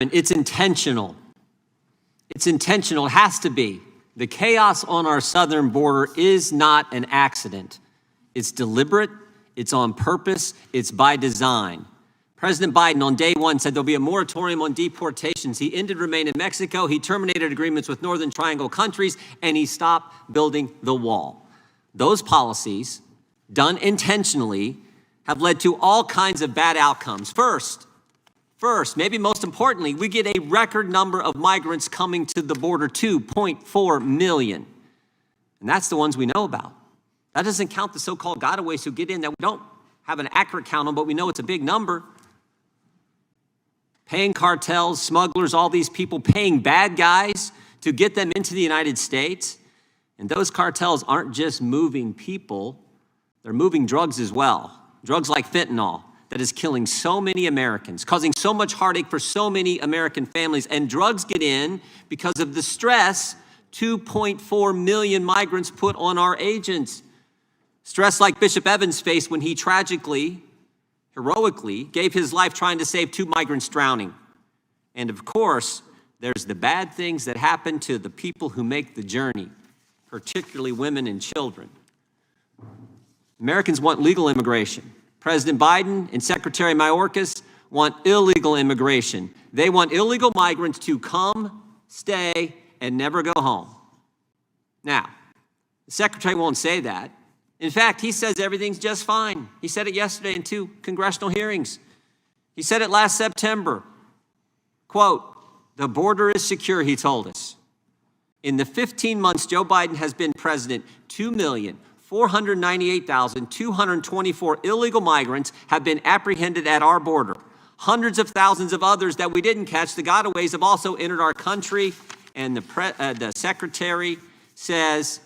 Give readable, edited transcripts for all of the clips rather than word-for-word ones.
And it's intentional. It's intentional. It has to be. The chaos on our southern border is not an accident. It's deliberate. It's on purpose. It's by design. President Biden on day one said there'll be a moratorium on deportations. He ended remain in Mexico. He terminated agreements with Northern Triangle countries, and he stopped building the wall. Those policies, done intentionally, have led to all kinds of bad outcomes. First, maybe most importantly, we get a record number of migrants coming to the border, 2.4 million. And that's the ones we know about. That doesn't count the so-called gotaways who get in that we don't have an accurate count on, but we know it's a big number. Paying cartels, smugglers, all these people paying bad guys to get them into the United States. And those cartels aren't just moving people, they're moving drugs as well. Drugs like fentanyl that is killing so many Americans, causing so much heartache for so many American families. And drugs get in because of the stress 2.4 million migrants put on our agents. Stress like Bishop Evans faced when he tragically, heroically gave his life trying to save 2 migrants drowning. And of course, there's the bad things that happen to the people who make the journey, particularly women and children. Americans want legal immigration. President Biden and Secretary Mayorkas want illegal immigration. They want illegal migrants to come, stay, and never go home. Now, the Secretary won't say that. In fact, he says everything's just fine. He said it yesterday in 2 congressional hearings. He said it last September. Quote, "The border is secure," he told us. In the 15 months Joe Biden has been president, 2,498,224 illegal migrants have been apprehended at our border. Hundreds of thousands of others that we didn't catch, the gotaways, have also entered our country. And the Secretary says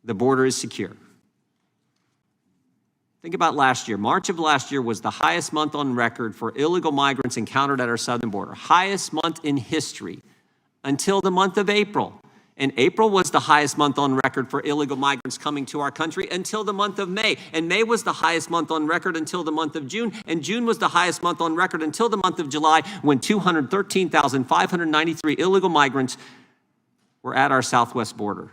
the border is secure. Think about last year. March of last year was the highest month on record for illegal migrants encountered at our southern border. Highest month in history until the month of April. And April was the highest month on record for illegal migrants coming to our country until the month of May. And May was the highest month on record until the month of June. And June was the highest month on record until the month of July, when 213,593 illegal migrants were at our southwest border.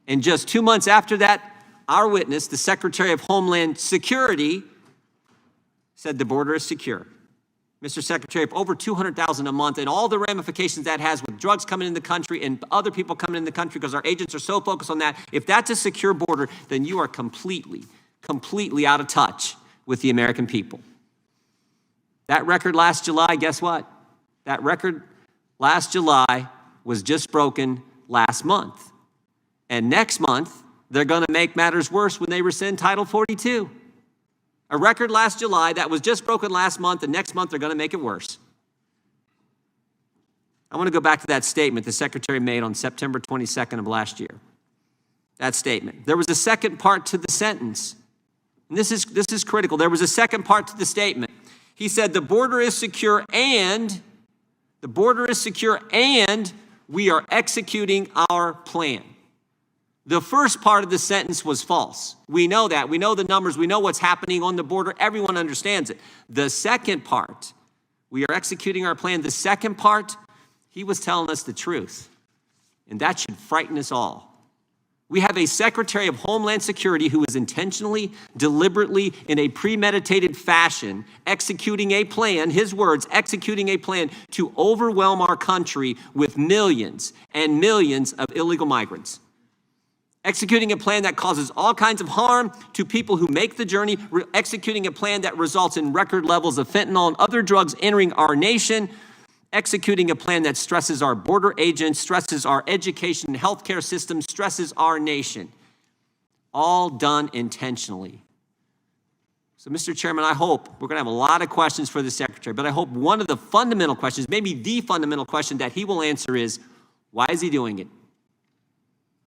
And just 2 months after that, our witness, the Secretary of Homeland Security, said the border is secure. Mr. Secretary, if over 200,000 a month and all the ramifications that has with drugs coming in the country and other people coming in the country because our agents are so focused on that, if that's a secure border, then you are completely out of touch with the American people. That record last July, guess what? That record last July was just broken last month. And next month, they're going to make matters worse when they rescind Title 42. A record last July that was just broken last month, and next month they're going to make it worse. I want to go back to that statement the Secretary made on September 22nd of last year. That statement. There was a second part to the sentence. And this is critical. There was a second part to the statement. He said the border is secure and we are executing our plan. The first part of the sentence was false. We know that. We know the numbers. We know what's happening on the border. Everyone understands it. The second part, we are executing our plan. The second part, he was telling us the truth. And that should frighten us all. We have a Secretary of Homeland Security who is intentionally, deliberately, in a premeditated fashion, executing a plan, his words, executing a plan to overwhelm our country with millions and millions of illegal migrants. Executing a plan that causes all kinds of harm to people who make the journey, executing a plan that results in record levels of fentanyl and other drugs entering our nation, executing a plan that stresses our border agents, stresses our education and healthcare system, stresses our nation. All done intentionally. So, Mr. Chairman, I hope we're going to have a lot of questions for the Secretary, but I hope one of the fundamental questions, maybe the fundamental question that he will answer is, why is he doing it?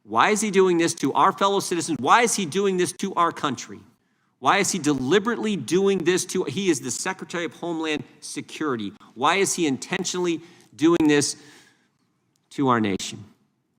Why is he doing this to our fellow citizens? Why is he doing this to our country? Why is he deliberately doing this he is the Secretary of Homeland Security. Why is he intentionally doing this to our nation?